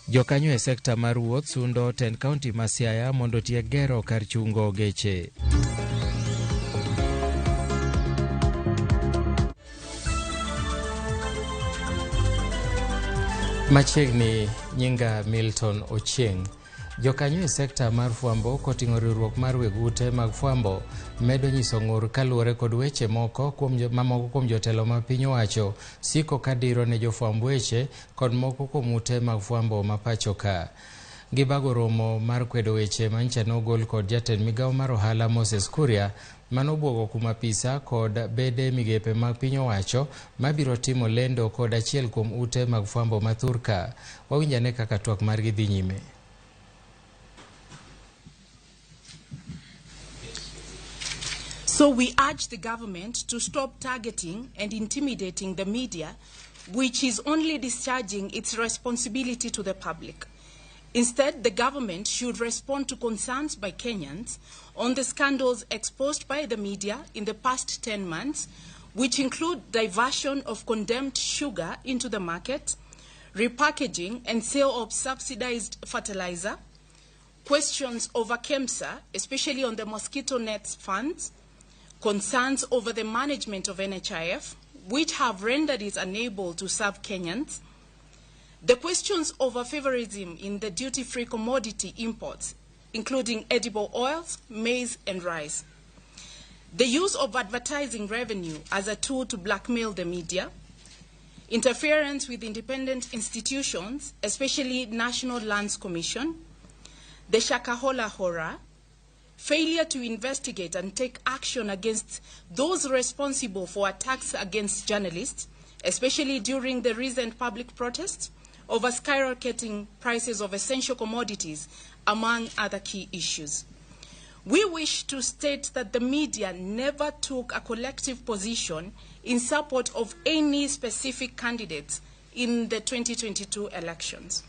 Jokanyo e sekta mar wuoth sundo ten kaunti ma Siaya mondo tieg gero kar chungo geche. Machiegni nyinga Milton Ochieng. Jokanyo e sekta mar fwambo koting'o riwruok mar wegute mag fwambo medo nyiso ng'ur kaluwore kod weche moko kuom jotelo ma piny owacho siko kadiro ne jofwamb weche kod moko kuom ute mag fwambo ma pacho ka. Gibago romo mar kwedo weche manyicha nogol kod jatend migawo mar ohala Moses Kuria manobwogo kuma apisa kod bede migepe mag piny owacho mabiro timo lendo kod achiel kuom ute mag fwambo mathurka. Wawinjane kaka twak margi dhi nyime. So we urge the government to stop targeting and intimidating the media, which is only discharging its responsibility to the public. Instead, the government should respond to concerns by Kenyans on the scandals exposed by the media in the past 10 months, which include diversion of condemned sugar into the market, repackaging and sale of subsidized fertilizer, questions over KEMSA, especially on the mosquito nets funds, concerns over the management of NHIF, which have rendered it unable to serve Kenyans, the questions over favorism in the duty-free commodity imports, including edible oils, maize, and rice, the use of advertising revenue as a tool to blackmail the media, interference with independent institutions, especially National Lands Commission, the Shakahola horror, failure to investigate and take action against those responsible for attacks against journalists, especially during the recent public protests over skyrocketing prices of essential commodities, among other key issues. We wish to state that the media never took a collective position in support of any specific candidates in the 2022 elections.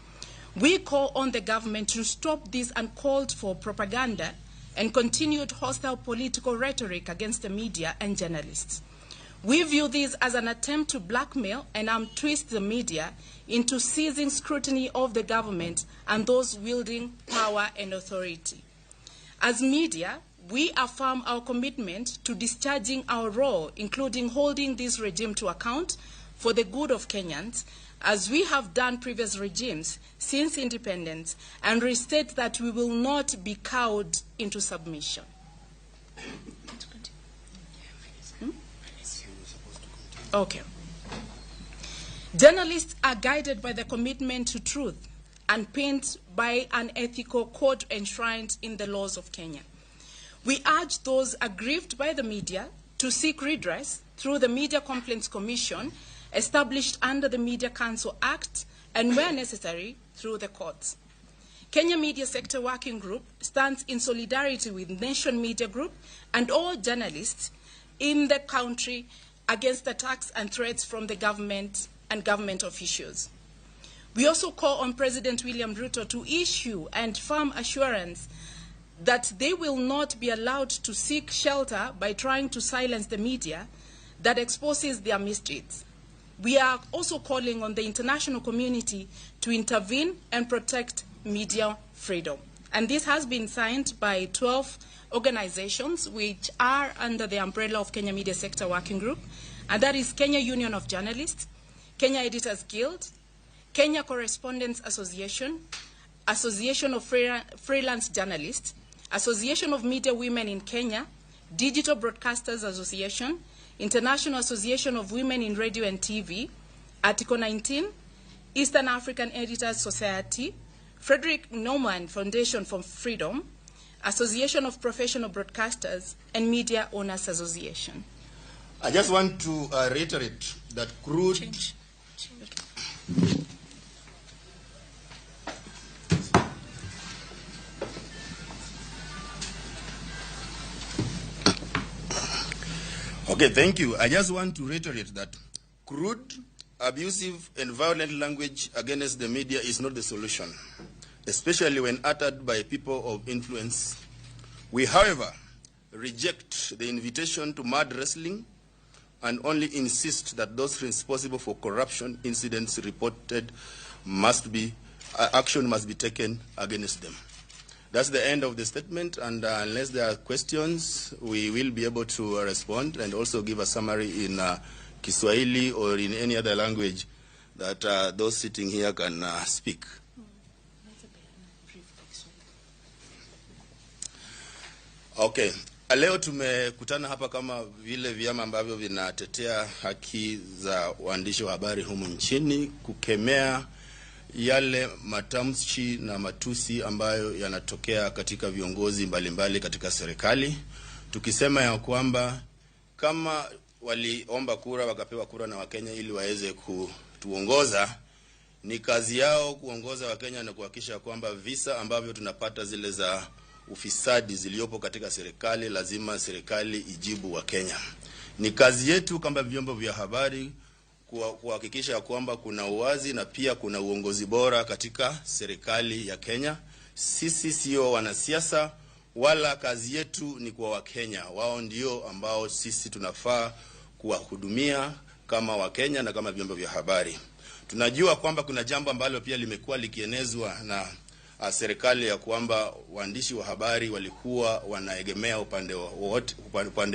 We call on the government to stop this uncalled for propaganda and continued hostile political rhetoric against the media and journalists. We view this as an attempt to blackmail and twist the media into seizing scrutiny of the government and those wielding power and authority. As media, we affirm our commitment to discharging our role, including holding this regime to account for the good of Kenyans, as we have done previous regimes since independence, and restate that we will not be cowed into submission. Okay. Journalists are guided by the commitment to truth and paint by an ethical code enshrined in the laws of Kenya. We urge those aggrieved by the media to seek redress through the Media Complaints Commission established under the Media Council Act and, where necessary, through the courts. Kenya Media Sector Working Group stands in solidarity with Nation Media Group and all journalists in the country against attacks and threats from the government and government officials. We also call on President William Ruto to issue and firm assurance that they will not be allowed to seek shelter by trying to silence the media that exposes their misdeeds. We are also calling on the international community to intervene and protect media freedom. And this has been signed by 12 organizations which are under the umbrella of Kenya Media Sector Working Group, and that is Kenya Union of Journalists, Kenya Editors Guild, Kenya Correspondents Association, Association of Freelance Journalists, Association of Media Women in Kenya, Digital Broadcasters Association, International Association of Women in Radio and TV, Article 19, Eastern African Editors Society, Frederick Naumann Foundation for Freedom, Association of Professional Broadcasters, and Media Owners Association. I just want to reiterate that crude... Change. Okay, thank you. I just want to reiterate that crude, abusive, and violent language against the media is not the solution, especially when uttered by people of influence. We, however, reject the invitation to mud wrestling and only insist that those responsible for corruption incidents reported must be action must be taken against them. That's the end of the statement, and unless there are questions, we will be able to respond and also give a summary in Kiswahili or in any other language that those sitting here can speak. Okay. Leo tumekutana hapa kama vile vyama ambavyo vinatetea haki za waandishi wa habari humu nchini, kukemea yale matamshi na matusi ambayo yanatokea katika viongozi mbalimbali katika serikali, tukisema ya kwamba kama waliomba kura wakapewa kura na Wakenya ili waweze kutuongoza, ni kazi yao kuongoza Wakenya na kuhakikisha kwamba visa ambavyo tunapata zile za ufisadi ziliopo katika serikali, lazima serikali ijibu Wakenya. Ni kazi yetu kama vyombo vya habari kuhakikisha kwamba kuna uwazi na pia kuna uongozi bora katika serikali ya Kenya. Sisi sio wanasiasa, wala kazi yetu ni kwa Wakenya. Wao ndio ambao sisi tunafaa kuwahudumia kama Wakenya na kama vyombo vya habari. Tunajua kwamba kuna jambo ambalo pia limekuwa likienezwa na serikali ya kwamba waandishi wa habari walikuwa wanaegemea upande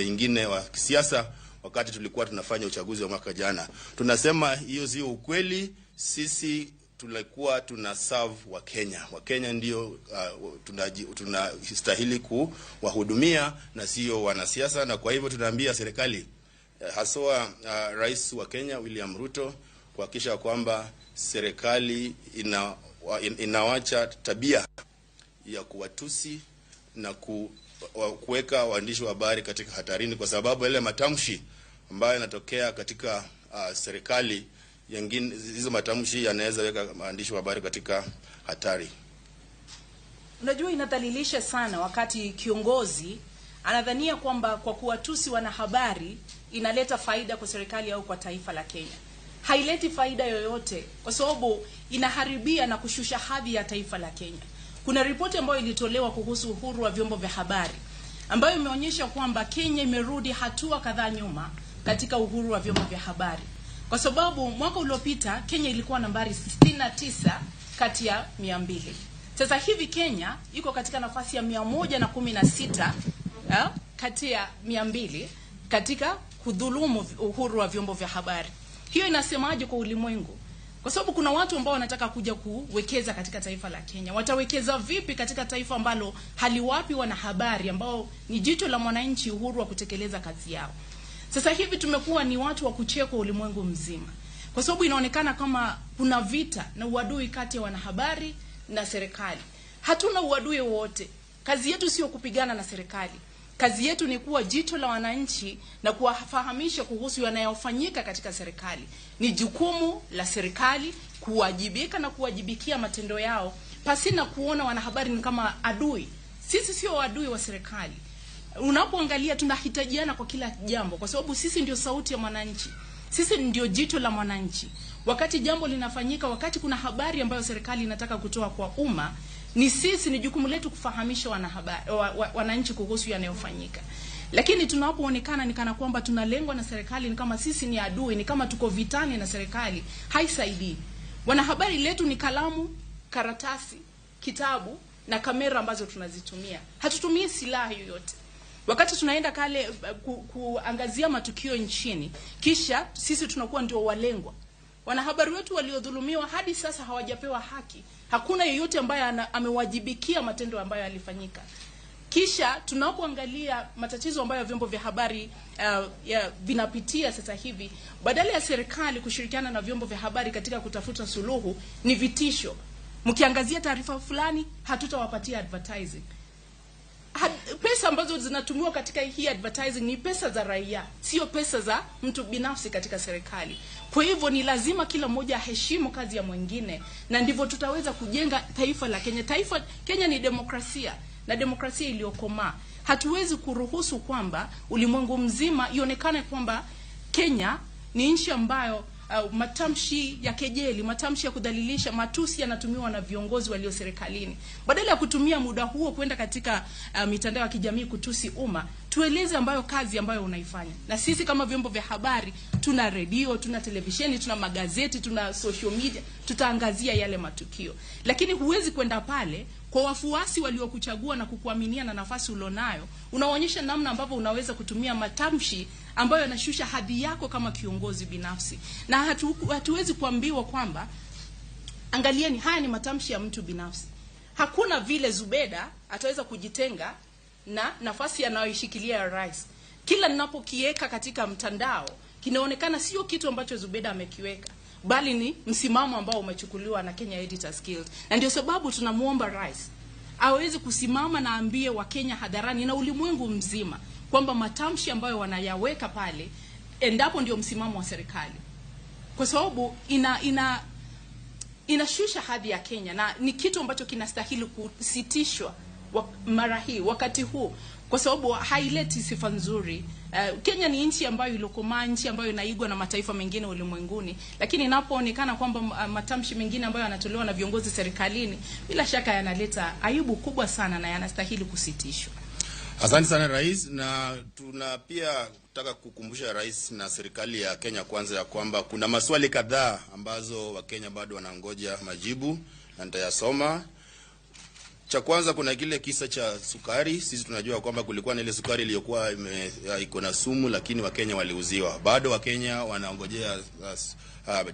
mwingine wa kisiasa wakati tulikuwa tunafanya uchaguzi wa mwaka jana. Tunasema hiyo sio ukweli. Sisi tulikuwa serve wa Kenya. Wakenya ndio tunastahili kuwahudumia na sio wanasiasa, na kwa hivyo tunaambia serikali haswa Rais wa Kenya William Ruto kuhakikisha kwamba serikali inawacha tabia ya kuwatusi na kuweka waandishi wa habari katika hatarini, kwa sababu ile matamshi ambayo yanatokea katika serikali nyingine, hizo matamshi yanaweza weka waandishi wa habari katika hatari. Unajua, inadhalilisha sana wakati kiongozi anadhania kwamba kwa kuwatusi wanahabari inaleta faida kwa serikali au kwa taifa la Kenya. Haileti faida yoyote, kwa sababu inaharibia na kushusha hadhi ya taifa la Kenya. Kuna ripoti ambayo ilitolewa kuhusu uhuru wa vyombo vya habari ambayo imeonyesha kwamba Kenya imerudi hatua kadhaa nyuma katika uhuru wa vyombo vya habari. Kwa sababu mwaka uliopita Kenya ilikuwa nambari 69 kati ya 200. Sasa hivi Kenya iko katika nafasi ya 116 kati ya 200 katika kudhulumu uhuru wa vyombo vya habari. Hiyo inasemaje kwa ulimwengu? Kwa sababu kuna watu ambao wanataka kuja kuwekeza katika taifa la Kenya. Watawekeza vipi katika taifa ambalo haliwapi wanahabari ambao ni jicho la mwananchi uhuru wa kutekeleza kazi yao? Sasa hivi tumekuwa ni watu wa kuchekwa ulimwengu mzima, kwa sababu inaonekana kama kuna vita na uadui kati ya wanahabari na serikali. Hatuna uadui wote. Kazi yetu sio kupigana na serikali. Kazi yetu ni kuwa jicho la wananchi na kuwafahamisha kuhusu yanayofanyika katika serikali. Ni jukumu la serikali kuwajibika na kuwajibikia matendo yao, pasina kuona wanahabari ni kama adui. Sisi sio adui wa serikali. Unapoangalia tunahitajiana kwa kila jambo, kwa sababu sisi ndio sauti ya mwananchi. Sisi ndio jicho la mwananchi. Wakati jambo linafanyika, wakati kuna habari ambayo serikali inataka kutoa kwa umma, ni jukumu letu kufahamisha wanahabari wananchi kuhusu yanayofanyika. Lakini tunapoonekana ni kana kwamba tunalengwa na serikali, ni kama sisi ni adui, ni kama tuko vitani na serikali, haisaidii. Wanahabari letu ni kalamu, karatasi, kitabu na kamera ambazo tunazitumia. Hatutumii silaha yoyote. Wakati tunaenda kuangazia matukio nchini, kisha sisi tunakuwa ndio walengwa. Wanahabari wetu waliodhulumiwa hadi sasa hawajapewa haki. Hakuna yeyote ambaye amewajibikia matendo ambayo yalifanyika. Kisha tunapoangalia matatizo ambayo vyombo vya habari vinapitia sasa hivi, badala ya serikali kushirikiana na vyombo vya habari katika kutafuta suluhu, ni vitisho. Mkiangazia taarifa fulani, hatutawapatia advertising. Pesa ambazo zinatumiwa katika hii advertising ni pesa za raia, sio pesa za mtu binafsi katika serikali. Kwa hivyo ni lazima kila mmoja aheshimu kazi ya mwingine, na ndivyo tutaweza kujenga taifa la Kenya. Kenya ni demokrasia, na demokrasia iliyokomaa. Hatuwezi kuruhusu kwamba ulimwengu mzima ionekane kwamba Kenya ni nchi ambayo matamshi ya kejeli, matamshi ya kudhalilisha, matusi yanatumiwa na viongozi walio serikalini. Badala ya kutumia muda huo kwenda katika mitandao ya kijamii kutusi umma, tueleze kazi ambayo unaifanya. Na sisi kama vyombo vya habari, tuna redio, tuna televisheni, tuna magazeti, tuna social media, tutaangazia yale matukio. Lakini huwezi kwenda pale kwa wafuasi waliokuchagua na kukuaminia na nafasi ulionayo, unaonyesha namna ambavyo unaweza kutumia matamshi ambayo yanashusha hadhi yako kama kiongozi binafsi. Na hatuwezi kuambiwa kwamba angalieni, haya ni matamshi ya mtu binafsi. Hakuna vile Zubeda ataweza kujitenga na nafasi anayoishikilia ya rais. Kila ninapokiweka katika mtandao, kinaonekana sio kitu ambacho Zubeda amekiweka, bali ni msimamo ambao umechukuliwa na Kenya Editors Guild. Na ndio sababu tunamuomba rais aweze kusimama na ambie wa Kenya hadharani na ulimwengu mzima kwamba matamshi ambayo wanayaweka pale, endapo ndio msimamo wa serikali. Kwa sababu inashusha hadhi ya Kenya, na ni kitu ambacho kinastahili kusitishwa mara hii, wakati huu, kwa sababu haileti sifa nzuri. Kenya ni nchi ambayo ilokoma, nchi ambayo inaigwa na mataifa mengine ulimwenguni, lakini inapoonekana kwamba matamshi mengine ambayo yanatolewa na viongozi serikalini, bila shaka yanaleta aibu kubwa sana na yanastahili kusitishwa. Asante sana Rais, na tuna pia kutaka kukumbusha Rais na serikali ya Kenya kwanza ya kwamba kuna maswali kadhaa ambazo Wakenya bado wanangoja majibu, na nitayasoma. Cha kwanza, kuna kile kisa cha sukari. Sisi tunajua kwamba kulikuwa na ile sukari iliyokuwa iko na sumu, lakini Wakenya waliuziwa. Bado Wakenya wanaongojea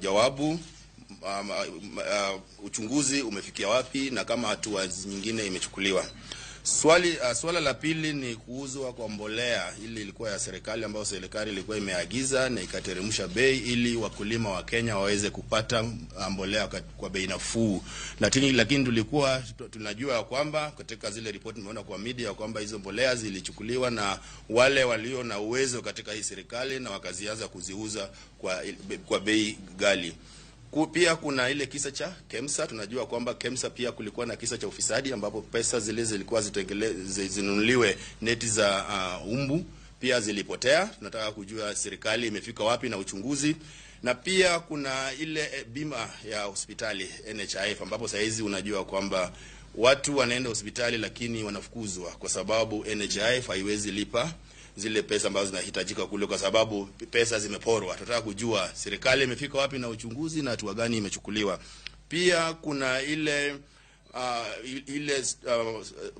jawabu. Uchunguzi umefikia wapi na kama hatua nyingine imechukuliwa. Swala la pili ni kuuzwa kwa mbolea. Ili ilikuwa ya serikali ambayo serikali ilikuwa imeagiza na ikateremsha bei ili wakulima wa Kenya waweze kupata mbolea kwa bei nafuu. Lakini tulikuwa tunajua kwamba katika zile ripoti tumeona kwa media kwamba hizo mbolea zilichukuliwa na wale walio na uwezo katika hii serikali na wakazianza kuziuza kwa bei ghali. Pia kuna ile kisa cha KEMSA. Tunajua kwamba KEMSA pia kulikuwa na kisa cha ufisadi ambapo pesa zile zilikuwa zinunuliwe neti za umbu pia zilipotea. Tunataka kujua serikali imefika wapi na uchunguzi. Na pia kuna ile bima ya hospitali NHIF ambapo saizi unajua kwamba watu wanaenda hospitali lakini wanafukuzwa kwa sababu NHIF haiwezi lipa zile pesa ambazo zinahitajika kule kwa sababu pesa zimeporwa. Tunataka kujua serikali imefika wapi na uchunguzi na hatua gani imechukuliwa. Pia kuna ile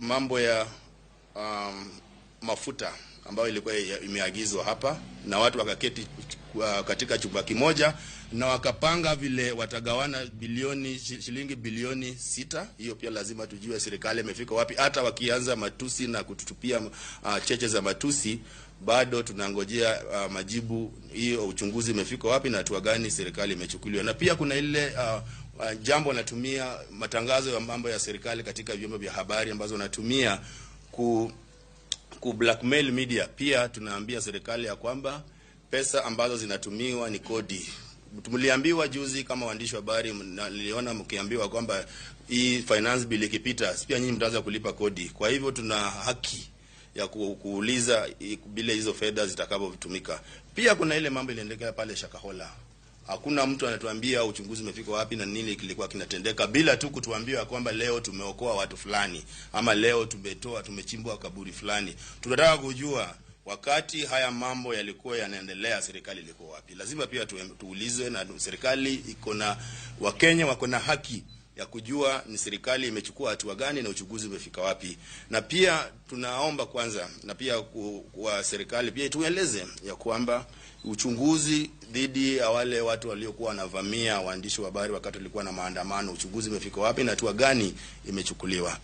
mambo ya mafuta ambayo ilikuwa imeagizwa hapa na watu wakaketi katika chumba kimoja na wakapanga vile watagawana shilingi bilioni 6. Hiyo pia lazima tujue serikali imefika wapi. Hata wakianza matusi na kututupia cheche za matusi, bado tunangojea majibu. Hiyo uchunguzi imefika wapi na hatua gani serikali imechukuliwa. Na pia kuna ile jambo natumia matangazo ya mambo ya serikali katika vyombo vya habari ambazo natumia ku blackmail media. Pia tunaambia serikali ya kwamba pesa ambazo zinatumiwa ni kodi. Tuliambiwa juzi kama waandishi wa habari, niliona mkiambiwa kwamba hii finance bill ikipita pia nyinyi mtaanza kulipa kodi. Kwa hivyo tuna haki ya kuuliza bila hizo fedha zitakavyotumika. Pia kuna ile mambo iliendelea pale Shakahola. Hakuna mtu anatuambia uchunguzi umefika wapi na nini kilikuwa kinatendeka, bila tu kutuambia kwamba leo tumeokoa watu fulani ama leo tumechimbwa kaburi fulani. Tunataka kujua wakati haya mambo yalikuwa yanaendelea serikali ilikuwa wapi. Lazima pia tuulizwe, na serikali iko na Wakenya wako na haki ya kujua ni serikali imechukua hatua gani na uchunguzi umefika wapi. Na pia tunaomba kwanza na pia kwa serikali pia tueleze ya kwamba uchunguzi dhidi ya wale watu waliokuwa wanavamia waandishi wa habari wakati walikuwa na maandamano, uchunguzi umefika wapi na hatua gani imechukuliwa.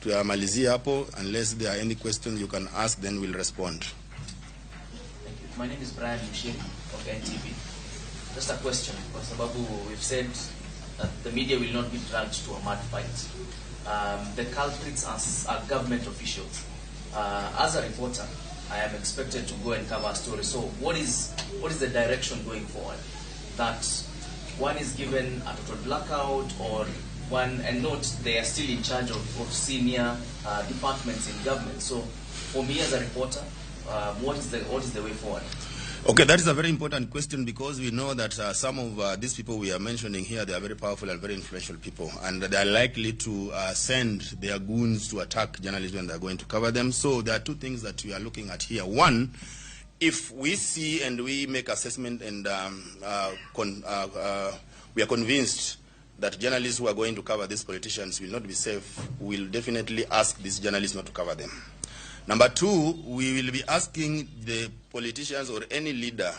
Tuamalizie hapo. Unless there are any questions you can ask, then we'll respond. Thank you. My name is Brian Manyien of NTV. Just a question, kwa sababu we've said that the media will not be dragged to a mud fight. The culprits are government officials. As a reporter, I am expected to go and cover a story. So what is the direction going forward? That one is given a total blackout, or one, and note they are still in charge of senior departments in government. So for me as a reporter, what is the way forward? Okay, that is a very important question because we know that some of these people we are mentioning here, they are very powerful and very influential people, and they are likely to send their goons to attack journalists when they are going to cover them. So there are two things that we are looking at here. One, if we see and we make assessment and we are convinced that journalists who are going to cover these politicians will not be safe, we will definitely ask these journalists not to cover them. Number two, we will be asking the politicians or any leader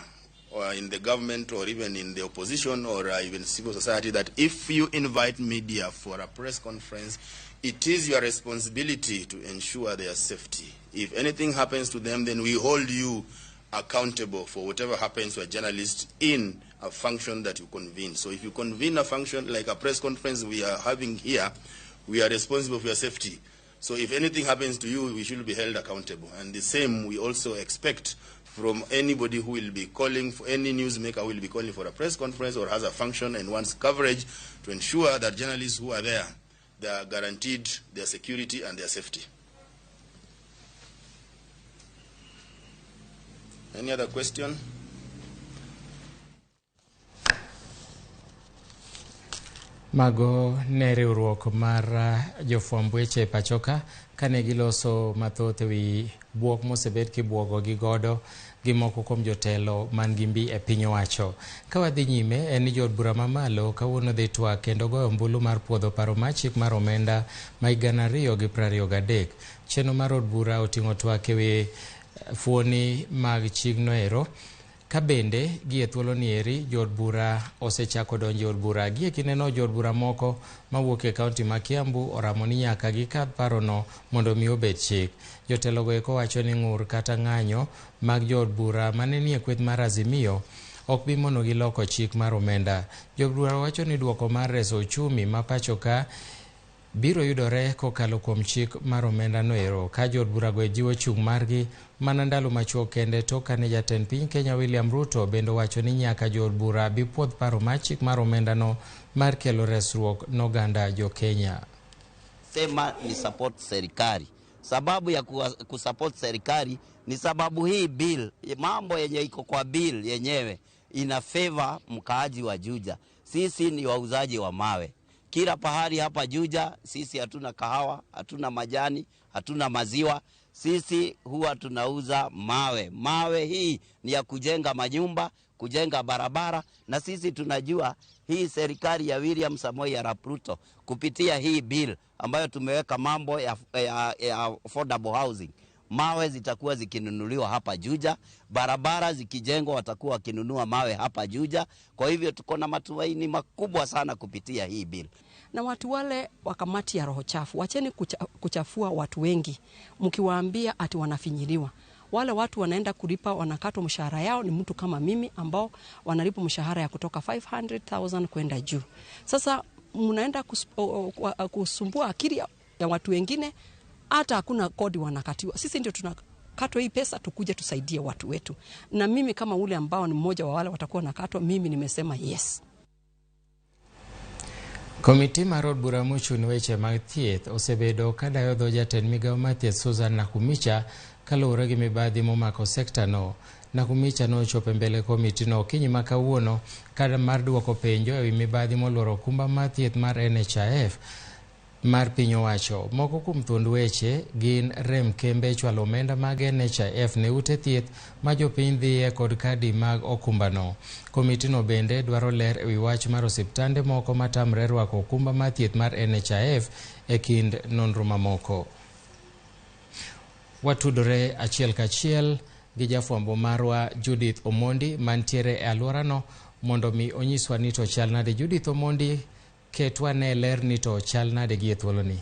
or in the government or even in the opposition or even civil society that if you invite media for a press conference, it is your responsibility to ensure their safety. If anything happens to them, then we hold you accountable for whatever happens to a journalist in a function that you convene. So if you convene a function like a press conference we are having here, we are responsible for your safety. So if anything happens to you, we should be held accountable. And the same we also expect from anybody who will be calling, for any newsmaker who will be calling for a press conference or has a function and wants coverage to ensure that journalists who are there, they are guaranteed their security and their safety. Any other question? Mago ne riwruok mar jofwamb weche pachoka kane giloso mathoth ewi buok mosebed kibuogo gi godo gi moko kuom jotelo man gi mbi e piny owacho. Ka wadhi nyime en ni jod bura mamalo kawuono dhi twak kendo goyo ombulu mar puodho paro mar chik mar omenda ma higa 2023. Chenro mar od bura oting'o twak ewi fuoni mag chigno ero. Ka bende gie thuolo ni eri jod bura osechako donjo od bura gie kineno jod bura moko mawuok e kaunti ma Kiambu oramo ni nyaka gikadh parono mondo mi obed chik. Jotelo go eko wacho ni ng'ur kata ng'anyo mag jod bura mane nie kweth mar Azimio ok bi mono gi loko chik mar omenda. Jod bura wacho ni duoko mar reso uchumi ma pacho ka biro yudore kokalo kuom chik mar omenda no ero, ka jod bura go jiwo chung' margi mana ndalo machuok kende to kane jatend piny Kenya William Ruto bende wacho ni nyaka jod bura bi puodh paro mar chik mar omenda no mar kelo resruok n'oganda jo Kenya. Sema ni support serikali. Sababu ya kusupport serikali ni sababu hii bill, mambo yenye iko kwa bill yenyewe ina favor mkaaji wa Juja. Sisi ni wauzaji wa mawe. Kila pahali hapa Juja, sisi hatuna kahawa, hatuna majani, hatuna maziwa. Sisi huwa tunauza mawe. Mawe hii ni ya kujenga manyumba, kujenga barabara, na sisi tunajua hii serikali ya William Samoei Arap Ruto kupitia hii bill ambayo tumeweka mambo ya affordable housing. Mawe zitakuwa zikinunuliwa hapa Juja, barabara zikijengwa watakuwa wakinunua mawe hapa Juja. Kwa hivyo tuko na matumaini makubwa sana kupitia hii bill. Na watu wale wa kamati ya roho chafu, wacheni kuchafua watu wengi mkiwaambia ati wanafinyiliwa. Wale watu wanaenda kulipa, wanakatwa mshahara yao ni mtu kama mimi ambao wanalipa mshahara ya kutoka 500,000 kwenda juu. Sasa mnaenda kusumbua akili ya watu wengine, hata hakuna kodi wanakatiwa. Sisi ndio tunakatwa hii pesa tukuje tusaidie watu wetu. Na mimi kama ule ambao ni mmoja wa wale watakuwa nakatwa, mimi nimesema yes. Komiti mar od bura mochung' weche mag thieth osebedo ka dayo dho jatend migawo mar thieth Susan Nakumicha kaluwore gi mibadhi momako sekta no. Nakumicha nochopo mbele komiti no okinyi ma kawuono kada mar duoko penjo ewi mibadhi moluoro okumba mar thieth mar NHIF mar piny owacho. Moko kuom thuond weche gin rem kembe chwalo omenda mag NHIF ne ute thieth ma jopiny dhiye kod kadi mag okumba no. Komiti no bende dwaro ler ewi wach mar osiptande moko matamre rwako okumba mar thieth mar NHIF e kind nonro mamoko. Watudore achiel kachiel gi jafwambo marwa Judith Omondi mantiere e alworano mondo mi onyiswa ni to chal nade. Judith Omondi, ketwa ne ler ni to chal nade gi thuoloni.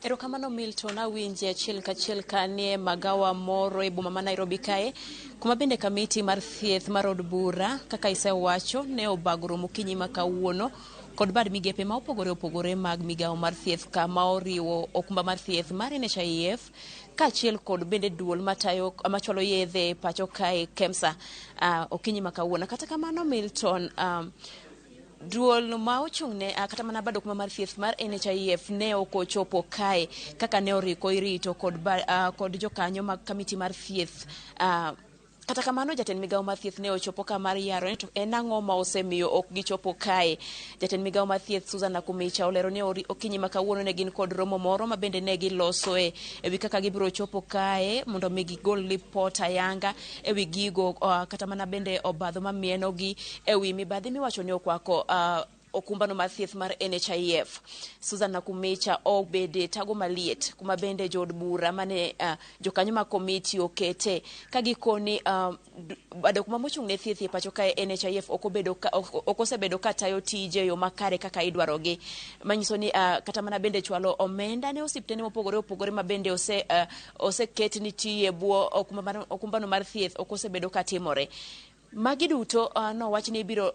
Erokamano Milton, awinje achiel kachiel kanie magawa moro e boma ma Nairobi kae, kuma bende kamiti mar thieth mar od bura kaka isewacho ne obagro mokinyi ma kawuono kod bad migepe ma opogore mag migawo mar thieth kama oriwo okumba mar thieth mar NHIF kaachiel kod bende duol matayo machwalo yedhe pacho kae KEMSA okinyi ma kawuono. Kata kamano Milton, duol ma ochung'ne kata mana bado kuma mar thieth mar NHIF ne okochopo kae kaka ne oriko irito kod jokanyo mag kamiti mar thieth. Kata kamano jatend migawo mar thieth ne ochopo ka mar yaro to en ang'o ma osemiyo ok gichopo kae. Jatend migawo mar thieth Susan Nakumicha olero ni okinyi ma kawuono ne gin kod romo moro ma bende ne gilosoe ewi kaka gibiro chopo kae mondo mi gigol report ayanga ewi gigo kata mana bende obadho mamienogi ewi mibadhi miwacho ni okwako okumbano mar thieth mar NHIF. Susan Nakumicha obede tago maliet kuma bende jod bura mane jokanyo ma komiti okete kagikoni bado kuma mochung' ne thieth e pacho kae NHIF okosebedo ka tayo tije yo makare kaka idwarogi. Manyiso ni kata mana bende chwalo omenda ne osiptene mopogore ma bende oseket ni tiye buo okumbano mar thieth okosebedo ka timore. Magi duto no wach ni biro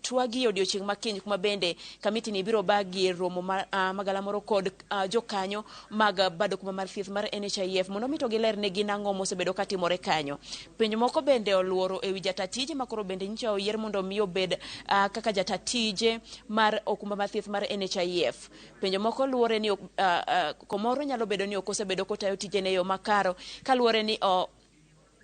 twagi odiochieng' makiny kuma bende kamiti ni biro bagi romo magala moro kod jokanyo mag bado kuma mar thieth mar NHIF mondo mito giler ne gin ang'o mosebedo ka timore kanyo. Penjo moko bende oluoro ewi jatatije makoro bende nyicha oyier mondo mi obed kaka jatatije mar okumba mar thieth mar NHIF. Penjo moko luore ni komoro nyalo bedo ni okosebedo kotayo tijene yo makaro kaluore ni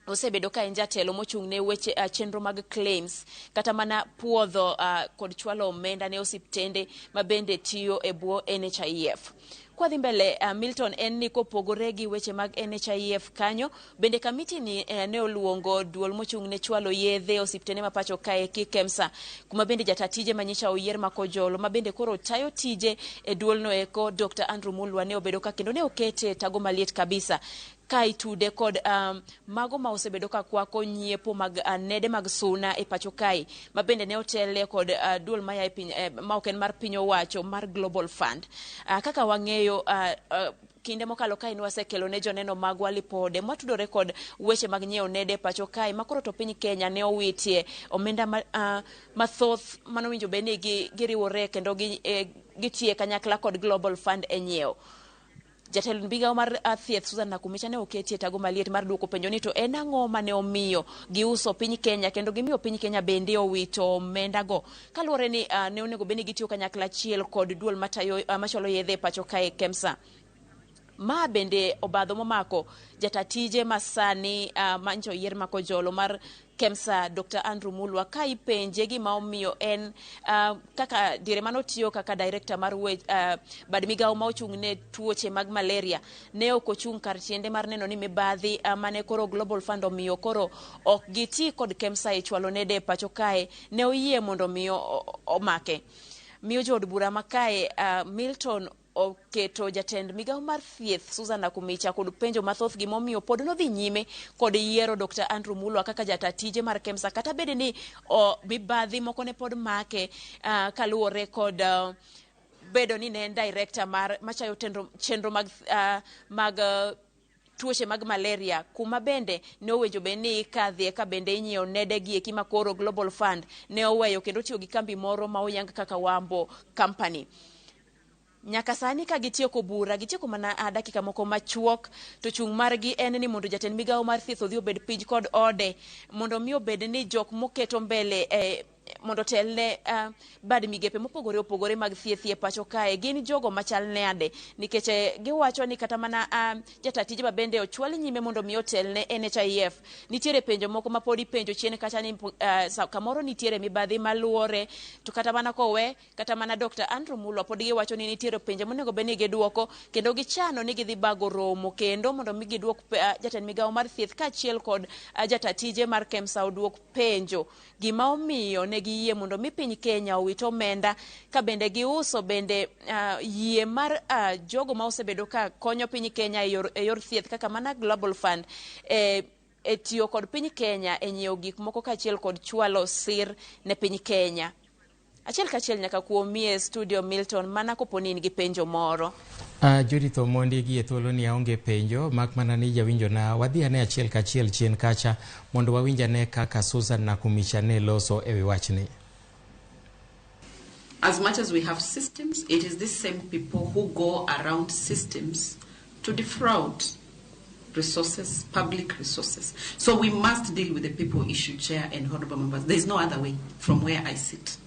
osebedo ka en jatelo mochung' ne weche chenro mag claims kata mana puodho kod chwalo omenda ne osiptende ma bende tiyo e buo NHIF. Kwa dhi mbele Milton en ni kopogore gi weche mag NHIF kanyo bende kamiti ni ne oluongo duol mochung' ne chwalo yedhe osiptende mapacho kae KEMSA kuma bende jatatije manyicha oyier makojolo ma bende koro tayo tije e duol no eko Dr. Andrew Mulwa ne obedo ka kendo ne okete tago maliet kabisa kai tude kod mago ma osebedo ka kwako nyiepo mag nede mag suna e pacho kai ma bende ne otele kod duol ma ma oken mar piny owacho mar Global Fund. Kaka wang'eyo kinde mokalo kai ni wasekelo ne joneno magwa lipode matudore kod weche mag nyiewo nede pacho kai makoro to piny Kenya ne owitie omenda mathoth manowinjo bende giriwore kendo gitie kanyakla kod Global Fund e nyiewo. Jatelo migawo mar thieth Susan Nakumicha ne oketie tago maliet mar duoko penjo ni to en ang'o mane omiyo giuso piny Kenya kendo gimiyo piny Kenya bende owito omenda go kaluore ni ne onego bende gitiyo kanyakla achiel kod duol matayo macholo yedhe pacho kae KEMSA. Ma bende obadho momako jatatije masani mancho yier makojolo mar KEMSA Dr. Andrew Mulwa ka ipenje gima omiyo en kaka dire manotiyo kaka director mar bad migawo ma ochung' ne tuoche mag malaria ne okochung' kar tiende mar neno ni mibadhi mane koro Global Fund omiyo koro ok giti kod KEMSA e chwalo nede pacho kae ne oyie mondo miyo omake. Miyo jod bura makae Milton oketo jatend migawo mar thieth Susan Nakumicha kod penjo mathoth gimomiyo pod no dhi nyime kod yiero Dr. Andrew Mulwa kaka jatatije mar KEMSA kata bede ni mibadhi moko ne pod make kaluore kod bedo ni ne en director mar machayo chenro mag tuoche mag malaria kuma bende ne owejo be ni kadhie ka bende inyiewo nede gi eki makoro Global Fund ne oweyo kendo tiyo gi kambi moro ma oyang kaka Wambo Company. Nyaka sani ka gitieko bura gitieko mana dakika moko machuok to chung' margi en ni mondo jatend migawo mar thieth odhi obed piny kod ode mondo mi obed ni jok moketo mbele mondo telne bad migepe mopogore opogore mag thieth e pacho kae gin jogo machal ne ade nikech giwacho ni kata mana jatatije ma bende ochwal nyime mondo mi otelne NHIF nitiere penjo moko ma podi penjo chien kata ni kamoro nitiere mibadhi maluore to kata mana kowe kata mana Dr. Andrew Mulwa pod giwacho ni nitiere penjo monego beni giduoko kendo gichano ni gidhi bago romo kendo mondo mi giduok jatend migawo mar thieth kaachiel kod jatatije mar KEMSA oduok penjo gima omiyo ne giyie mondo mi piny Kenya owito omenda ka bende giuso bende yie mar jogo ma osebedo ka konyo piny Kenya e yor thieth kaka mana Global Fund e tiyo kod piny Kenya e nyiewo gik moko kaachiel kod chwalo sir ne piny Kenya. Achiel kachiel nyaka kuomie studio Milton mana koponi nigi penjo moro. Judith Omondi gi thuolo ni aonge penjo mak mana ni jawinjo na wadhi ane achiel kachiel chien kacha mondo wawinja ne kaka Susan Nakumicha ne loso ewi wachni. As much as we have systems, it is these same people who go around systems to defraud resources, public resources. So we must deal with the people issue, Chair and Honorable Members. There is no other way from where I sit.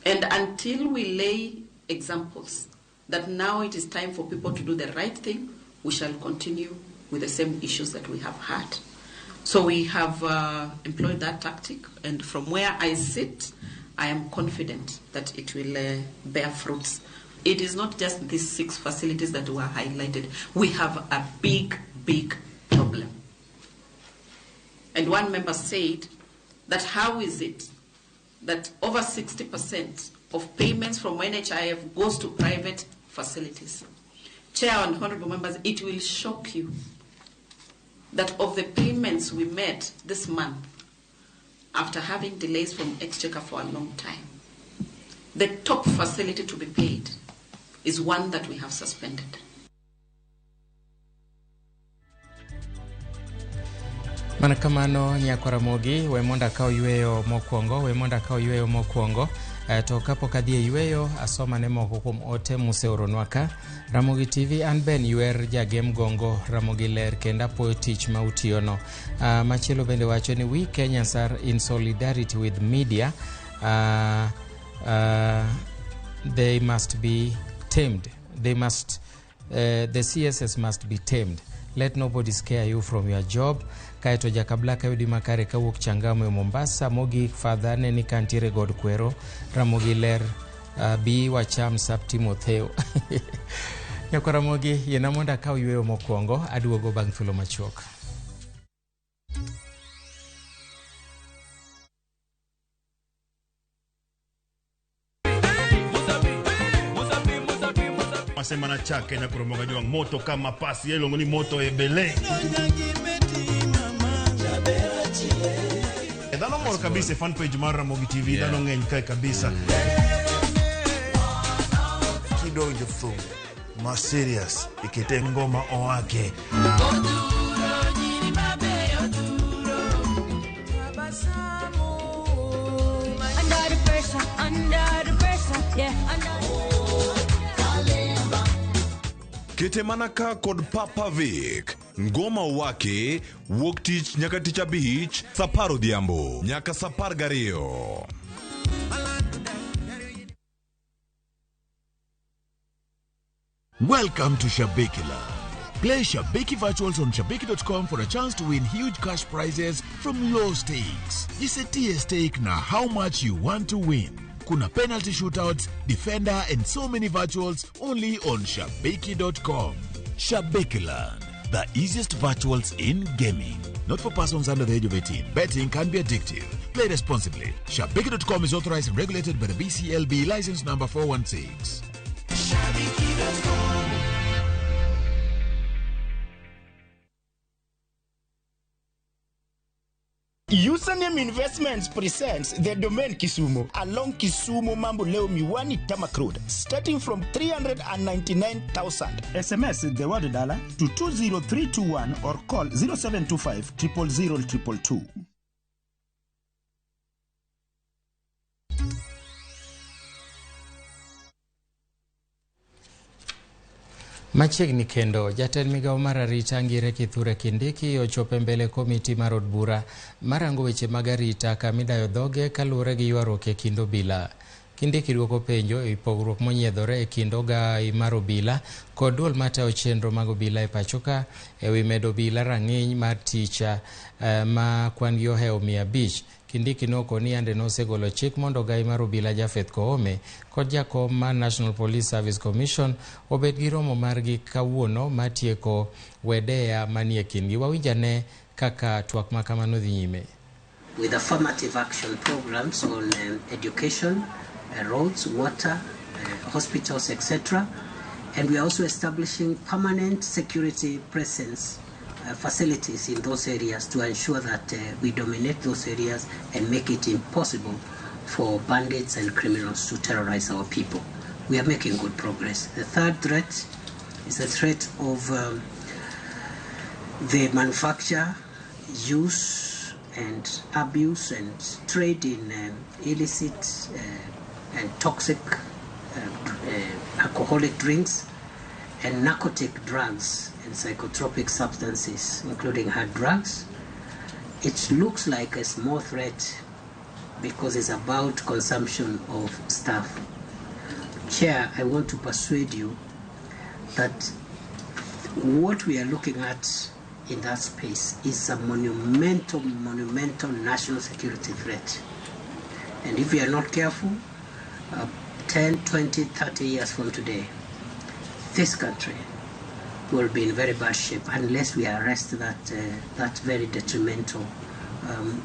And until we lay examples that now it is time for people to do the right thing, we shall continue with the same issues that we have had. So we have employed that tactic, and from where I sit, I am confident that it will bear fruits. It is not just these 6 facilities that were highlighted. We have a big, big problem. And one member said that how is it that over 60% of payments from NHIF goes to private facilities? Chair and honorable members, it will shock you that of the payments we made this month, after having delays from Exchequer for a long time, the top facility to be paid is one that we have suspended. Manakamano nyako Ramogi, wemonda kao yueyo mokwongo, to kapo kadhie yueyo, asoma ne moko kuom ote museoronwaka. Ramogi TV an ben yuer jagem gongo Ramogi ler kenda po tich ma utiyono. Machielo bende wacho ni we Kenyans are in solidarity with media. They must be tamed. The CSS must be tamed. Let nobody scare you from your job. Kaeto jakablaka yudi makare kawuok Changamwe Mombasa. Mogi fadha neni kantire god kwero. Ramogi ler bi wacham sap Timotheo. Nyako Ramogi yenamonda kao yueyo mokwongo. Aduogo bang' thuolo machuok. Semana chake na kuromoga juang moto kama pasi yelo ngoni moto ebele. Dano moro kabisa fan page mara Ramogi TV dano ngeny kai kabisa. Kidonjo fu ma serious ikite ngoma oake. Under the pressure, yeah, Kete manaka kod Papa Vic. Ngoma wake wuok tich nyaka tich abich, saparo dhiambo nyaka sapar gariyo. Welcome to Shabekila. Play Shabeki Virtuals on Shabeki.com for a chance to win huge cash prizes from low stakes. Jisetie stake na how much you want to win. Kuna penalty shootouts, defender, and so many virtuals only on Shabeki.com. Shabekiland, the easiest virtuals in gaming. Not for persons under the age of 18. Betting can be addictive. Play responsibly. Shabeki.com is authorized and regulated by the BCLB license number 416. Shabeki.com. Username Investments presents the domain Kisumu along Kisumu Mambo Leo Miwani Tamak Road, starting from 399,000. SMS the word dollar to 20321 or call 0725 000 222. Machiegni kendo jatend migawo mar arita Ngire Kithure Kindiki ochopo mbele komiti mar od bura marango weche mag arita kamidayo dhoge kaluwore gi ywaruok e kind obila. Kindiki duoko penjo e pogruok monyiedhore e kind ogai mar obila kod duol matayo chenro mag obila e pachoka e wi medo obila rang'iny mar ticha ma kwan gi ohewo 500. Kindiki noko ni ande nosegolo chik mondo ogai mar obila Jafeth Koome kod jakom mar National Police Service Commission obed gi romo margi kawuono matieko wedeya manie kindgi. Wawinjane kaka twak makamano dhi nyime. With affirmative action programs on education, roads, water, hospitals, etc. And we are also establishing permanent security presence facilities in those areas to ensure that we dominate those areas and make it impossible for bandits and criminals to terrorize our people. We are making good progress. The third threat is the threat of the manufacture, use, and abuse and trade in illicit and toxic alcoholic drinks and narcotic drugs and psychotropic substances, including hard drugs. It looks like a small threat because it's about consumption of stuff. Chair, I want to persuade you that what we are looking at in that space is a monumental national security threat. And if we are not careful, 10, 20, 30 years from today, this country will be in very bad shape unless we arrest that very detrimental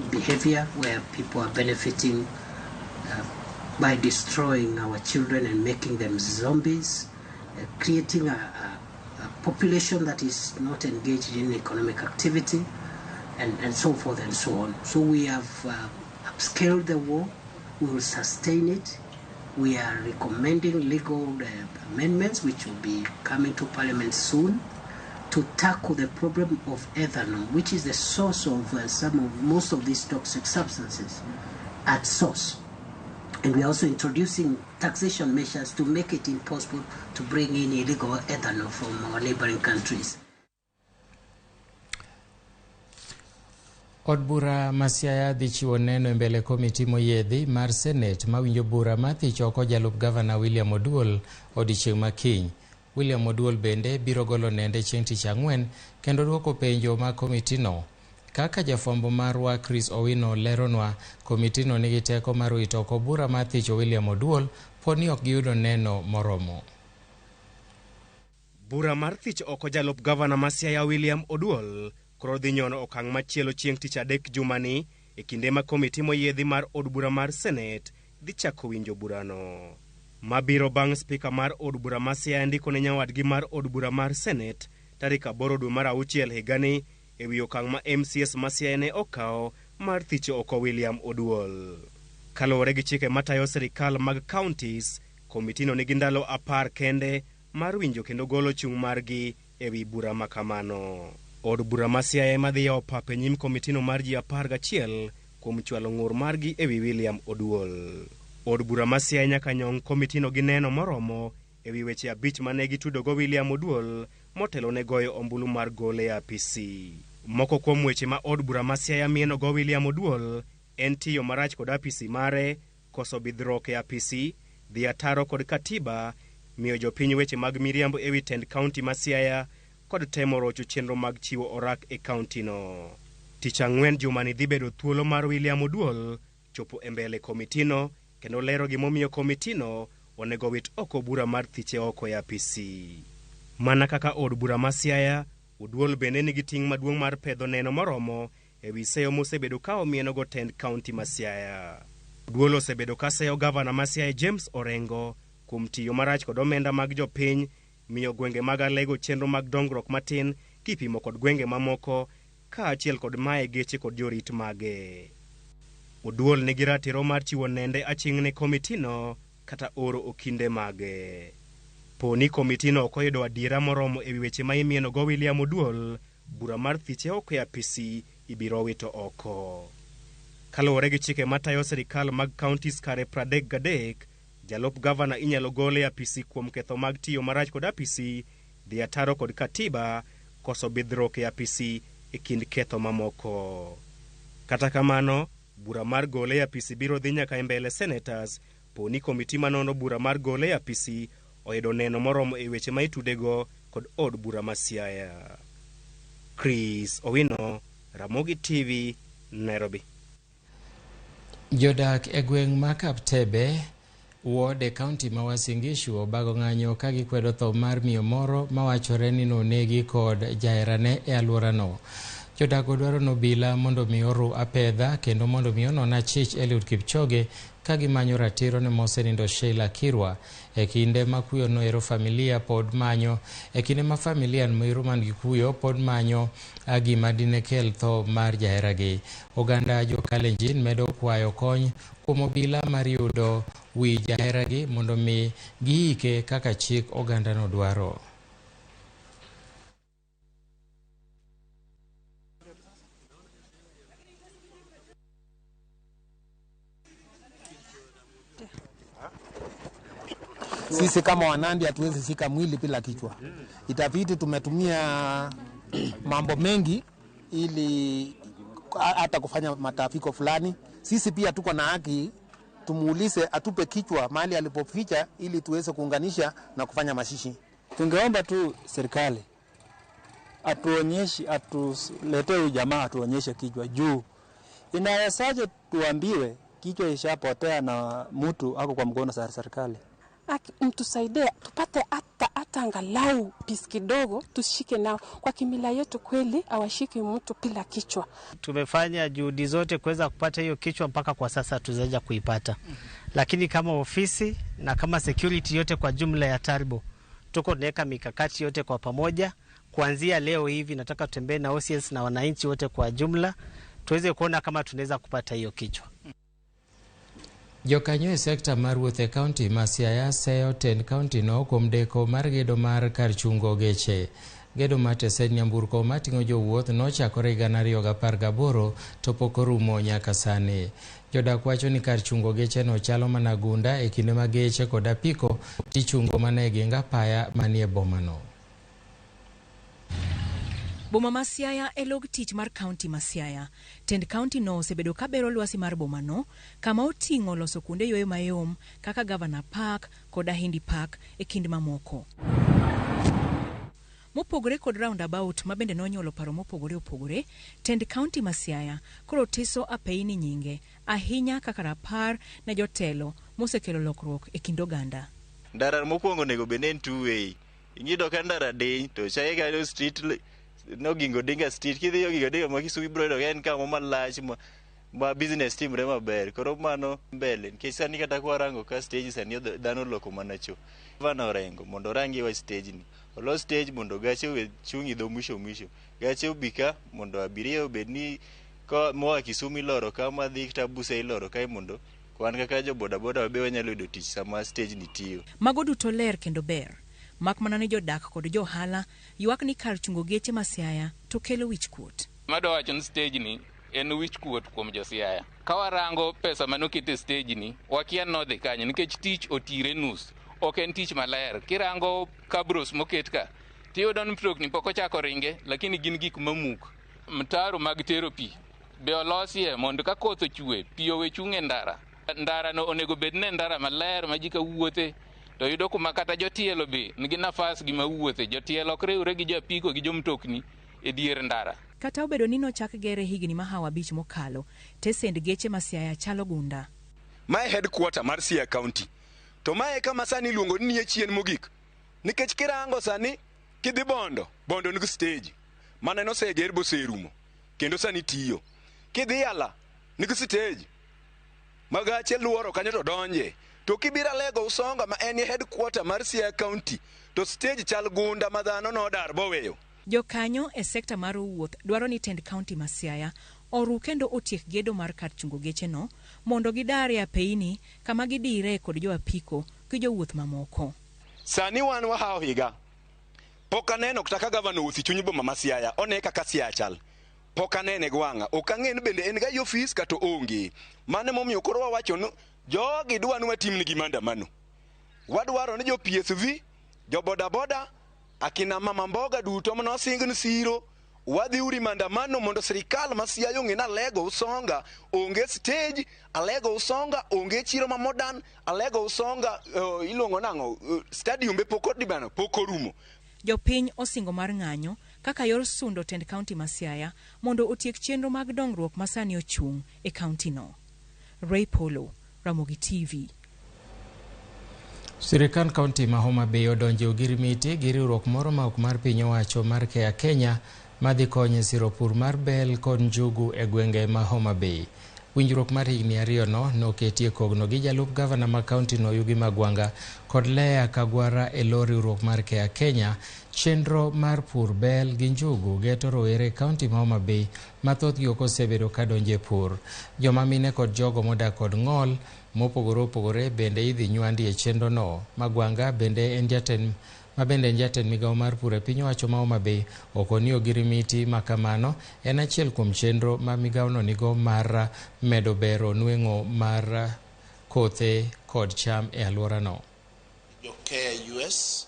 behavior where people are benefiting by destroying our children and making them zombies, creating a population that is not engaged in economic activity, and so forth and so on. So we have upscaled the war. We will sustain it. We are recommending legal amendments, which will be coming to Parliament soon, to tackle the problem of ethanol, which is the source of most of these toxic substances at source. And we're also introducing taxation measures to make it impossible to bring in illegal ethanol from our neighboring countries. Od bura ma Siaya dhi chiwo neno e mbele komiti moyiedhi mar Senate mawinjo bura ma thich oko jalup gavana William Oduol odiechieng' makiny. William Oduol bende biro golo nende chieng' tich ang'wen kendo duoko penjo ma komitino. Kaka jafwambo marwa Chris Owino leronwa, komitino nigi teko mar wito oko bura ma thich William Oduol poni ok giyudo neno moromo. Bura mar thich oko jalup gavana ma Siaya William Oduol koro dhi nyono okang' machielo chieng' tich adek jumani e kinde ma komiti moyiedhi mar od bura mar Senate dhi chako winjo burano. Mabiro bang' spika mar od bura ma Siaya ndiko ne nyawadgi mar od bura mar Senate tarik 8 dwe mar 6 higani e wi okang' ma MCS ma Siaya ne okawo mar thich oko William Oduol. Kaluwore gi chike matayo sirikal mag counties, komitino nigi ndalo 10 kende mar winjo kendo golo chung' margi e wi bura makamano. Od bura ma Siaya ema dhi yawo pap e nyim komitino mar ji 11 kuom chwalo ng'ur margi e wi William Oduol. Od bura ma Siaya nyaka nyong komitino gi neno moromo e wi weche 5 mane gitudogo William Oduol motelo ne goyo ombulu mar gole e apisi. Moko kuom weche ma od bura ma Siaya mienogo William Oduol en tiyo marach kod apisi mare, koso bidhruok e apisi, dhi ataro kod katiba, miyo jopiny weche mag miriambo e wi tend kaunti ma Siaya kod temo rocho chenro mag chiwo orak e kauntino. Tich ang'wen jumani dhi bedo thuolo mar William Oduol chopo e mbele komitino kendo lero gimomiyo komitino onego wit oko bura mar thiche oko e apisi. Mana kaka od bura ma Siaya, Oduol bende nigi ting' maduong' mar pedho neno moromo e wi seyo mosebedo ka omienogo tend kaunti ma Siaya. Oduol osebedo ka seyo gavana ma Siaya James Orengo kuom tiyo marach kod omenda mag jopiny, miyo gwenge mag alego chenro mag dongruok matin kipimo kod gwenge mamoko, ka achiel kod mae geche kod jorit mage. Oduol nigi ratiro mar chiwo nende aching' ne komitino kata oro okinde mage. Poni komitino ok oyudo adiera moromo e wi weche ma imienogo William Oduol, bura mar thiche oko e apisi ibiro wito oko. Kaluwore gi chike matayo sirikal mag counties kare 33, jalup gavana inyalo gole e apisi kuom ketho mag tiyo marach kod apisi, dhi ataro kod katiba, koso bidhruok e apisi e kind ketho mamoko. Kata kamano, bura mar gole e apisi biro dhi nyaka e mbele senators poni komiti manono bura mar gole e apisi oyudo neno moromo e weche ma itudego kod od bura ma Siaya. Chris Owino, Ramogi TV, Nairobi. Jodak e gweng' ma Kaptebe ward e kaunti ma Uasin Gishu obago ng'anyo ka gikwedo tho mar miyo moro mawachore ni nonegi kod jaherane e alworano. Jodak dwaro nobila mondo mi oru apedha kendo mondo mi onon achich Eliud Kipchoge ka gimanyo ratiro ne mosenindo Sheila Kirwa e kinde ma kuyo noero familia pod manyo ma familia noero man gi kuyo pod manyo gima dine kel tho mar jaheragi. Oganda jo Kalenjin medo kwayo kony kuom obila mar yudo wi jaheragi mondo mi giike kaka chik oganda no dwaro. Sisi kama Wanandi hatuwezi shika mwili bila kichwa. Itabidi tumetumia mambo mengi ili hata kufanya matafiko fulani, sisi pia tuko na haki tumuulize atupe kichwa mahali alipoficha ili tuweze kuunganisha na kufanya mashishi. Tungeomba tu serikali atuonyeshe, atuletee ujamaa, atuonyeshe kichwa juu. Inawezaje tuambiwe kichwa ishapotea na mtu ako kwa mkono za serikali? Mtusaidie tupate hata angalau pisi kidogo tushike nao. Kwa kimila yetu kweli awashiki mtu bila kichwa. Tumefanya juhudi zote kuweza kupata hiyo kichwa, mpaka kwa sasa tuzaja kuipata. Lakini kama ofisi na kama security yote kwa jumla ya Taribo, tuko tunaweka mikakati yote kwa pamoja. Kuanzia leo hivi nataka tutembee na OCS na wananchi wote kwa jumla tuweze kuona kama tunaweza kupata hiyo kichwa. Jokanyo e sekta mar wuoth e kaunti ma Siaya seyo tend kaunti no kuom deko mar gedo mar kar chungo geche. Gedo mar tesend nyamburko mating'o jowuoth nochakore higa 2018 to pok orumo nyaka sani. Jodak wacho ni kar chungo geche no chalo mana gunda e kinde ma geche kod apiko tichungo mana e geng apaya manie bomano. Boma ma Siaya e log tich mar kaunti ma Siaya. Tend kaunti no osebedo ka bero lwasi mar bomano, kama oting'o loso kuonde yweyo mayom kaka Governor Park kod Ahindi Park e kind mamoko. Mopogore kod roundabout ma bende nonyuolo paro mopogore opogore, tend kaunti ma Siaya koro tiso apeini nyinge ahinya kaka rapar na jotelo mosekelo lokruok e kind oganda. Ndara mokwongo nego benen two way. Ingido ka ndara diny to chaega street no gingo dinga street kidhiyo gigo dinga ma Kisubi bro en kama malach ma business timre maber. Koro mano mbele nikech sani kata kwarango ka stage sani dhano loko mana cho. Vana orengo mondo rangi wa stage ni. Olo stage mondo gache we chungi dho mwisho. Gache ubika mondo abiria obedni ko moa Kisumu loro kama dhi kata Busia loro kae mondo kwan kaka jo boda wabe wanyalo yudo tich sama stage ni tiyo. Mago duto ler kendo ber. Mak mana ni jodak kod johala ywak ni kar chungo geche ma Siaya to kelo wich kuot. Mado wacho stage ni en wich kuot kuom jo Siaya. Ka warango pesa manokete stage ni wakia nodhi kanyo nikech tich otire nus. Ok en tich maler. Kirango kabros moket ka tiyudo ni mtokni pok ochako ringe lakini gin gik mamuk. Mtaro mag tero pi be olosie mondo ka koth ochwe pi owe chung e ndara. Ndara no onego bedne ndara maler ma ji ka wuothe. To yudo kuma kata jotielo be nigi nafas gi mawuothe. Jotielo ok riwre gi jopiko gi jomtokni e dier ndara. Kata obedo ni nochak gere higni mahawa bich mokalo, tesend geche ma Siaya chalo gunda. Mae headquarter mar Siaya County. To mae kama sani luongo ni e chien mogik. Nikech kirango sani kidhi Bondo nigi stage. Mane no seger boserumo. Kendo sani tiyo. Kidhi Yala nigi stage. Magache luoro kanyo to donje. To kibira lego Usonga ma en headquarter mar Siaya County to stage chal gunda ma dhano no dar boweyo. Jokanyo e sekta mar wuoth dwaro ni tend kaunti ma Siaya oru kendo otiek gedo mar kar chungo geche no mondo gidare apeini kama gidire kod jo apiko gi jowuoth mamoko. Sani wan wahao higa. Pok aneno kata ka gavana usi chuny boma ma Siaya one kaka Siaya chal. Pok anene gwanga. Ok ang'en bende en ga ofis kato onge. Mane momiyo koro wawacho no jogi dwanu watimni gi maandamano. Wadwaro ni jo PSV, jo boda akina mama mboga duto mano singni siro wadhi uri maandamano mondo serikal ma Siaya ong'e na lego Usonga onge stage, alego Usonga onge chiro ma modern, alego Usonga iluongo nang'o stadium be pok odibano pok orumo. Jopiny osingo mar ng'anyo kaka yor sundo tend kaunti ma Siaya mondo otiek chenro mag dongruok ma sani ochung' e kaunti no. Ray Polo, Ramogi TV. Sirikal kaunti ma Homa Bay odonjo ogirimiti gi riwruok moro ma ok mar piny owacho mar Kenya madhi konyo siro pur mar bel kod njugu e gwenge ma Homa Bay. Winjruok mar higni 2 no noketie kogno gi jalup gavana ma kaunti no Yugi Magwanga kod Lea Kagwara e lo riwruok mar Kenya chenro mar pur bel gi njugu geto rowere kaunti ma Homa Bay mathothgi ok osebedo ka donje pur. Joma mine kod jogo modak kod ng'ol mopogore opogore bende idhi nywandi e chenro no. Magwanga bende en jatend migawo mar pur e piny owacho ma Homa Bay okoni ogirimiti makamano en achiel kuom chenro ma migawo no nigo mar medo bero nweng'o mar kothe kod cham e alwora no. Jo KUS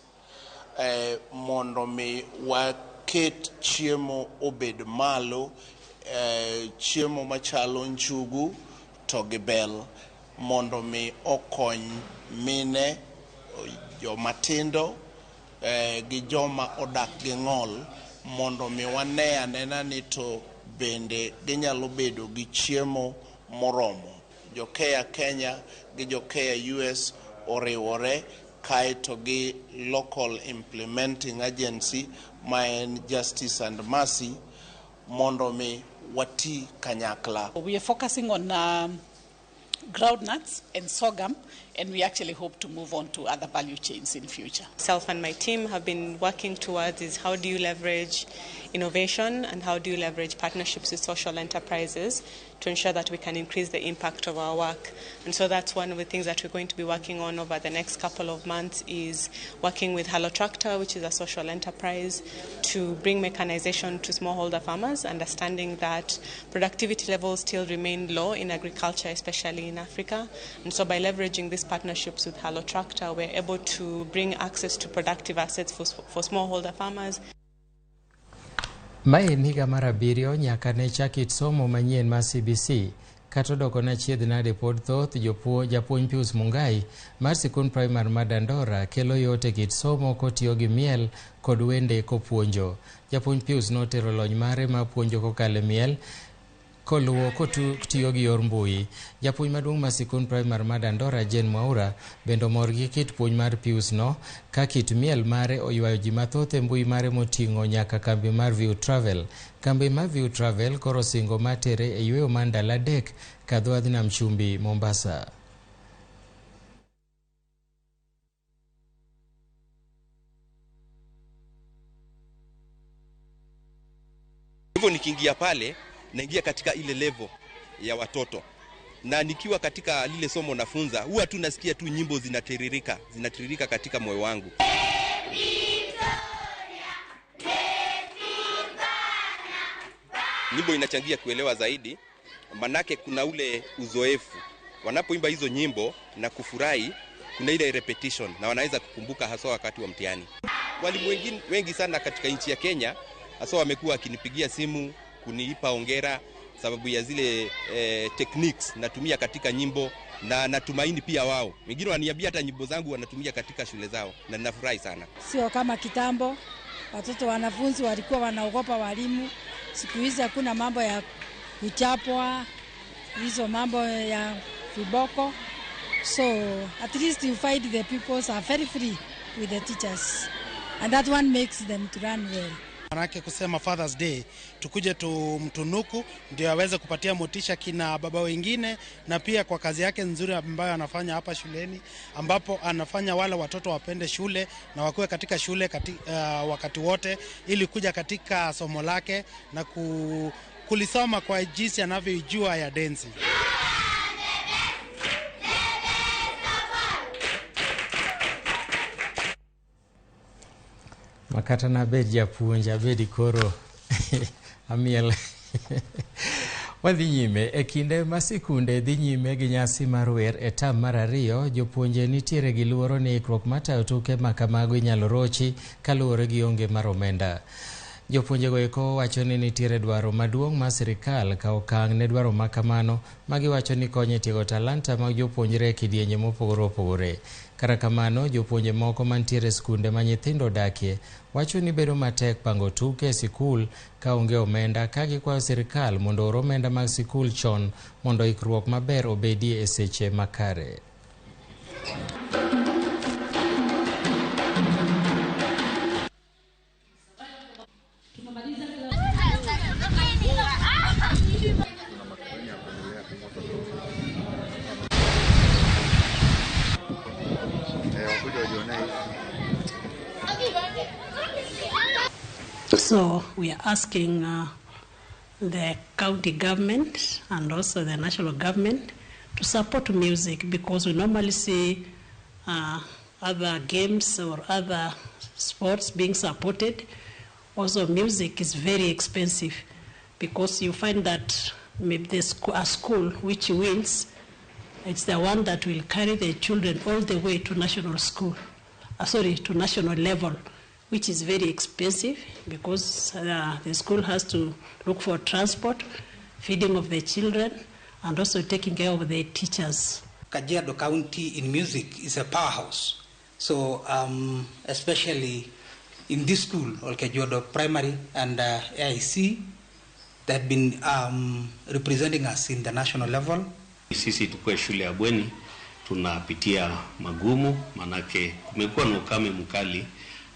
mondo mi waket chiemo obed malo, chiemo machalo njugu to gi bel mondo mi okony mine, jomatindo gi joma odak gi ng'ol mondo mi wane anena ni to bende ginyalo bedo gi chiemo moromo. Jo-Kea Kenya gi Jo-Kea US oriwore kaeto gi local implementing agency ma en Justice and Mercy mondo mi wati kanyakla. We are focusing on groundnuts and sorghum, and we actually hope to move on to other value chains in future. Myself and my team have been working towards is how do you leverage innovation and how do you leverage partnerships with social enterprises to ensure that we can increase the impact of our work. And so that's one of the things that we're going to be working on over the next couple of months is working with Hello Tractor, which is a social enterprise, to bring mechanization to smallholder farmers, understanding that productivity levels still remain low in agriculture, especially in Africa. And so by leveraging these partnerships with Hello Tractor, we're able to bring access to productive assets for smallholder farmers. Mae en higa mar 7 nyaka ne chaki somo manyien ma CBC kata odoko na chiedh nade pod thoth japuonj Pius Mungai mar sikund primar ma Dandora kelo yot e kit somo kotiyo gi miel kod wende kopuonjo. Japuonj Pius notero lony mare ma puonjo kokalo miel koluwo kotiyo gi yor mbui. Japuonj maduong' ma sikund primar ma Dandora Jane Mwaura bendo mor gi kit puonj mar Pius no ka kit miel mare oywayo ji mathoth e mbui mare moting'o nyaka kambi mar View Travel. Kambi mar View Travel koro singo matere e yweyo mar ndalo 3 kadho adhi nam chumbi Mombasa. Hivyo nikiingia pale naingia katika ile level ya watoto, na nikiwa katika lile somo nafunza huwa tu nasikia tu nyimbo zinatiririka katika moyo wangu. Nyimbo inachangia kuelewa zaidi, manake kuna ule uzoefu wanapoimba hizo nyimbo na kufurahi, kuna ile repetition na wanaweza kukumbuka hasa wakati wa mtihani. Walimu wengi sana katika nchi ya Kenya hasa wamekuwa wakinipigia simu kuniipa hongera sababu ya zile techniques natumia katika nyimbo, na natumaini pia wao wengine waniambia hata nyimbo zangu wanatumia katika shule zao, na ninafurahi sana. Sio kama kitambo watoto wanafunzi walikuwa wanaogopa walimu. Siku hizi hakuna mambo ya kuchapwa, hizo mambo ya viboko. So at least you find the pupils are very free with the teachers, and that one makes them to run well. Manake kusema Father's Day tukuje tumtunuku ndio aweze kupatia motisha kina baba wengine, na pia kwa kazi yake nzuri ambayo anafanya hapa shuleni, ambapo anafanya wale watoto wapende shule na wakuwe katika shule wakati wote, ili kuja katika somo lake na kulisoma kwa jinsi anavyojua ya densi. Makata na bed japuonja bedi koro amiel. Wadhi nyime e kinde ma sikunde dhi nyime gi nyasi mar wer e tam mar 2, jopuonje nitiere gi luoro ni ikruok matayo tuke ma kamago inyalo rochi kaluwore gi onge mar omenda. Jopuonje go eko wacho ni nitiere dwaro maduong' ma sirikal ka okang' ne dwaro makamano ma giwacho ni konyo tiego talanta mag jopuonjre e kidienje mopogore opogore. Kata kamano, jopuonje moko mantiere skunde ma nyithindo dakie wacho ni bedo matek pango tuke e sikul ka onge omenda, ka gikwayo sirikal mondo or omenda mag sikul chon mondo ikruok maber obedie e seche makare. So we are asking the county government and also the national government to support music, because we normally see other games or other sports being supported. Also, music is very expensive, because you find that maybe a school which wins, it's the one that will carry the children all the way to national school, to national level, which is very expensive, because the school has to look for transport, feeding of the children, and also taking care of the teachers. Kajiado County in music is a powerhouse. So especially in this school, Kajiado Primary and AIC, they've been representing us in the national level. Sisi tukue shule ya bweni tunapitia magumu, manake kumekuwa na ukame mkali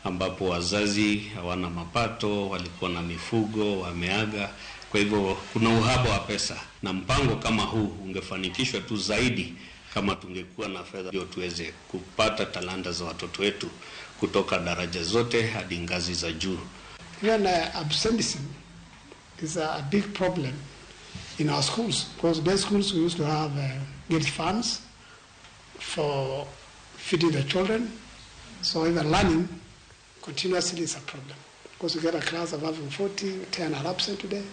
ambapo wazazi hawana mapato, walikuwa na mifugo, wameaga. Kwa hivyo kuna uhaba wa pesa, na mpango kama huu ungefanikishwa tu zaidi kama tungekuwa na fedha ndio tuweze kupata talanta za watoto wetu kutoka daraja zote hadi ngazi za juu. Even absenteeism is a big problem in our schools, because best schools we used to have good funds for feeding the children, so even learning continuously is a problem, because we get a class of having 10 are absent today.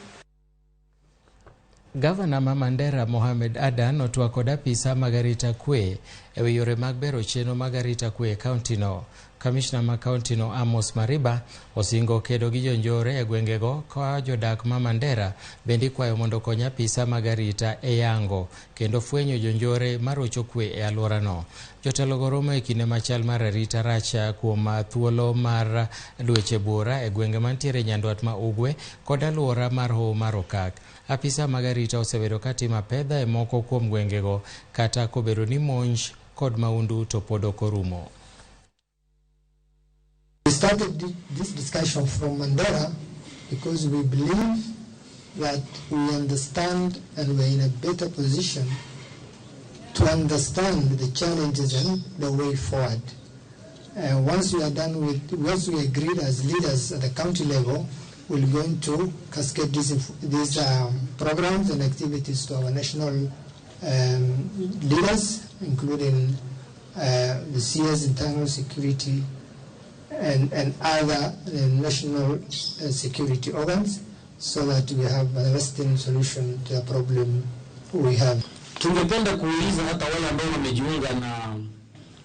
Gavana ma Mandera Mohamed Adan otwako apisa mag arita kwe ewi yore mag bero chenro mag arita kwe e kaunti no. Kamishna ma kaunti no Amos Mariba osingo kedo gi jonjore e gwengego ka jodak ma Mandera bendi kwayo mondo kony apisa mag arita e yango kendo fwenyo jonjore marocho kwe e alwora no. Jotelo go romo e kinde machal mar arita racha kuom thuolo mar dweche bura e gwenge mantiere nyandwat ma ugwe kod alwora mar Hoho mar Okak. Apisa mag arita osebedo katimo pedha e moko kuom gwengego kata kobedo ni monj kod maundu to pod ok orumo. We started this discussion from Mandera because we believe that we understand and we're in a better position to understand the challenges and the way forward. Once we agreed as leaders at the county level, we're going to cascade these programs and activities to our national leaders, including the CS, internal security, and other national security organs, so that we have a lasting solution to the problem we have. Tungependa kuuliza hata wale ambao wamejiunga na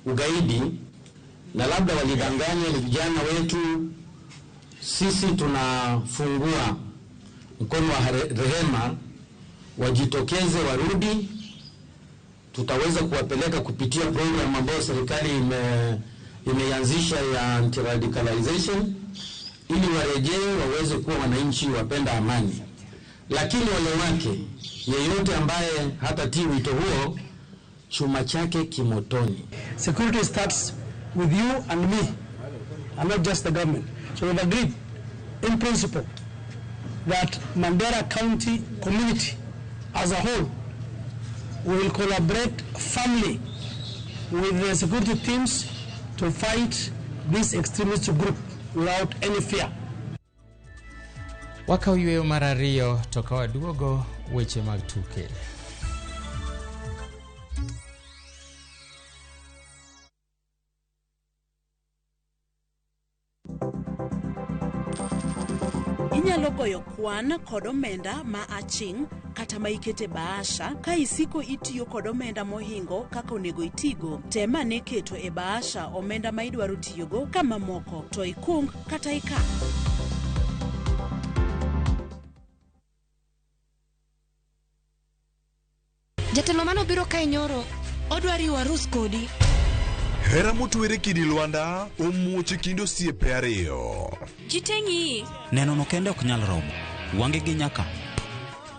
ugaidi na labda walidanganya ni vijana wetu, sisi tunafungua mkono wa rehema, wajitokeze warudi, tutaweza kuwapeleka kupitia program ambayo serikali imeanzisha ya anti-radicalization ili warejee waweze kuwa wananchi wapenda amani. Lakini wale wake yeyote ambaye hatatii wito huo, chuma chake kimotoni. Security starts with you and me, and not just the government. So we've agreed in principle that Mandera County community as a whole will collaborate firmly with the security teams to fight this extremist group without any fear. Waka uyweyo mar ariyo to ka waduogo weche mag tuke. Inyalo goyo kwan kod omenda ma aching' kata ma ikete bahasha ka isiko itiyo kod omenda mohingo kaka onego itigo. Tema ne keto e bahasha omenda ma idwaro tiyogo kama moko to ikung kata ikan. Jatelo mano biro kae nyoro odwari warus kodi. Hera motwere kidi Lwanda omuoche kindo osiepe ariyo. Jitengi neno no kende ok nyal romo, wange gi nyaka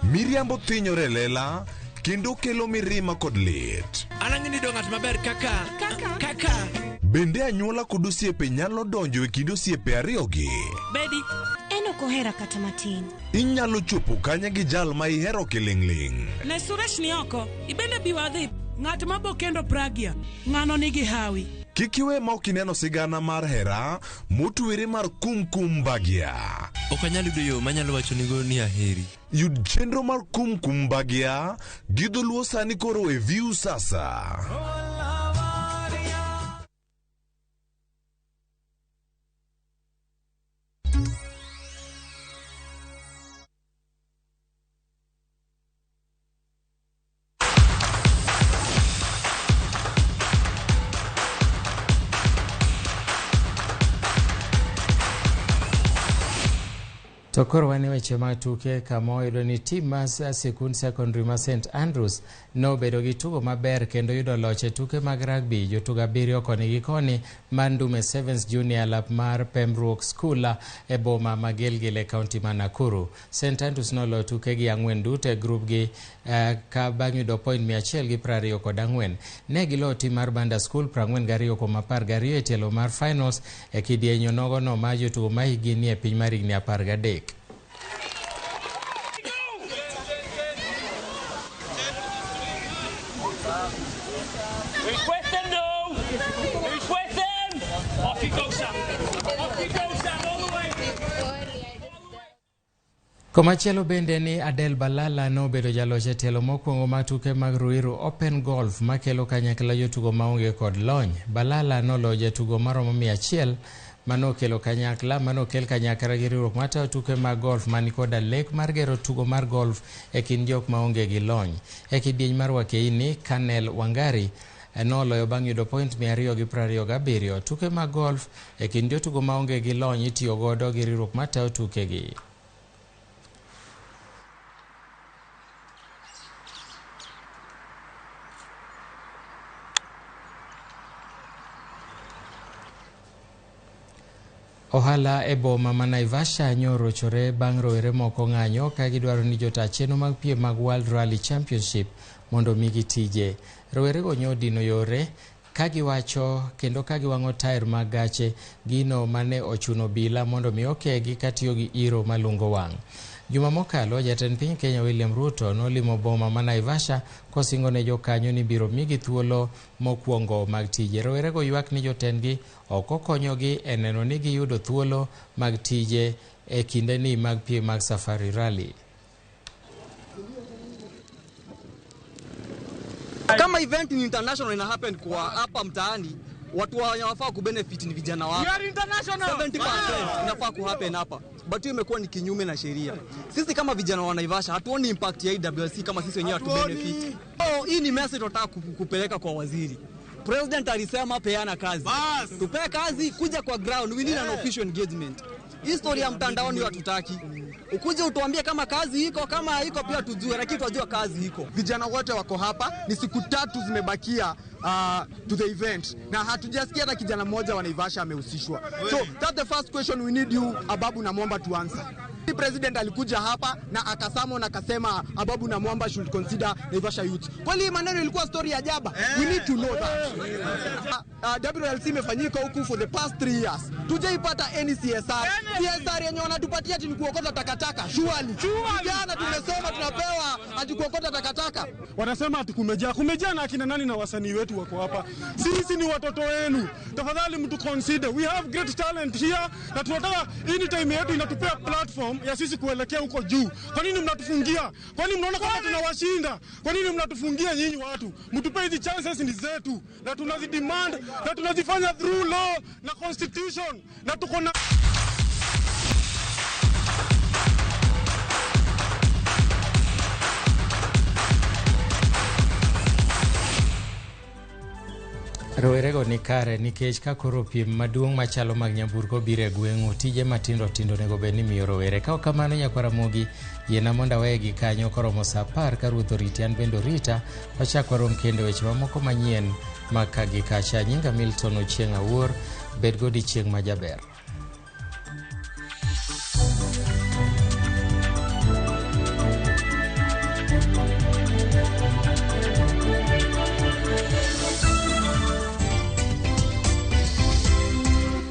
miriambo thinyore lela kendo kelo mirima kod lit. Anang'ini do ng'at maber kaka bende anyuola kod osiepe nyalo donjo e kindo osiepe ariyogi. Bedi eno kohera kata matin. Inyalo chopo kanya gi jal ma ihero kiling'ling'. Ne Suresh ni oko ibende biwadhi ng'at mabo kendo Pragia ng'ano nigi hawi. Kikiwe ma okineno sigana mar hera motwere mar kumkum bagia. Ok anyal yudo yo manyalo wacho nigo ni aheri. Yud chenro mar kumkum bagia gi dholuo sani koro e View sasa. To koro wane weche matuke kama oyudo ni tim mar sikund secondary ma St Andrews nobedo gi tugo maber kendo yudo loch e tuke mag rugby. Jotugo 7 koni gi koni mar Ndume Sevens Junior Lap mar Pembroke School e boma ma Gilgil e kaunti ma Nakuru. St Andrews nolo tuke gi 4 duto e grup gi ka bang' yudo point 124. Ne gilo tim mar Banda School 42-12 e tielo mar finals e kidienyo nogono ma jotugo ma higi ni e piny mar higni 13. Komachielo bende ni Adel Balala nobedo jaloch e tielo mokwongo mag tuke mag Ruiru Open Golf makelo kanyakla jotugo maonge kod lony. Balala noloyo jatugo maromo 100 manokel kanyakla gi riwruok matayo tuke mag golf mani koda lek mar gero tugo mar golf e kind jok maonge gi lony. E kidieny mar wakeini, Kanel Wangari noloyo bang' yudo point 227. Tuke mag golf e kind jotugo maonge gi lony itiyo godo gi riwruok matayo tuke gi. Ohala e boma ma Naivasha nyorochore bang' rowere moko ng'anyo ka gidwaro ni jotaa chenro mag piem mag World Rally Championship mondo migi tije. Rowerego nyodino yore ka giwacho kendo ka giwang'o tair mag gache gino mane ochuno bila mondo mi okegi katiyo gi iro malungo wang'. Juma mokalo, jatend piny Kenya William Ruto nolimo boma ma Naivasha kosingo ne jokanyo ni biro migi thuolo mokwongo mag tije. Rowerego ywak ni jotendgi ok okonyogi e neno ni giyudo thuolo mag tije e kinde ni mag piem mag Safari Rally. Kama event ni international ina happen kwa hapa mtaani, watu wanafaa kubenefit ni vijana wao. 70% inafaa kuhappen hapa. But hiyo imekuwa ni kinyume na sheria. Sisi kama vijana wa Naivasha hatuoni impact ya IWC kama sisi wenyewe hatubenefit. Hii ni message tunataka kupeleka kwa waziri. President alisema peana kazi. Tupee kazi, kuja kwa ground. We need an official engagement. History ya mtandaoni hiyo hatutaki. Ukuje utuambie kama kazi iko, kama haiko pia tujue, lakini tunajua kazi iko. Vijana wote wako hapa, ni siku 3 zimebakia to the event. Na hatujasikia hata kijana mmoja wa Naivasha amehusishwa. So that's the first question we need you, Ababu na Mwamba, to answer. The president alikuja hapa na akasamo na akasema Ababu na Mwamba should consider Naivasha youth. Kweli maneno ilikuwa story ya jaba. We need to know that. WLC imefanyika huku for the past 3 years. Tujaipata any CSR. CSR yenye wanatupatia ati ni kuokota takataka. Surely. Vijana tumesoma tunapewa ati kuokota takataka. Wanasema ati kumejaa na akina nani na wasanii wetu wako hapa. Sisi ni watoto wenu. Tafadhali mtu consider. We have great talent here. Na tunataka hii time yetu inatupea platform ya sisi kuelekea huko juu. Kwa nini mnatufungia? Kwa nini mnaona kama tunawashinda? Kwa nini mnatufungia nyinyi watu? Mtupe hizi chances ni zetu. Na tunazidemand na tunazifanya through law na constitution. Na tuko na Rowerego ni kare nikech ka koro piem maduong' machalo mag nyamburko biro e gweng'u, tije matindo tindo nego bed ni miyo rowere. Ka kamano nyakwa Ramogi yiena mondo aweye gi kanyo koromo saa 10 ka ruoth oriti an bende orita. Wachak warom kendo weche mamoko manyien maka gi kacha. Nyinga Milton Ochieng' Awuor, bed godi chieng' majaber.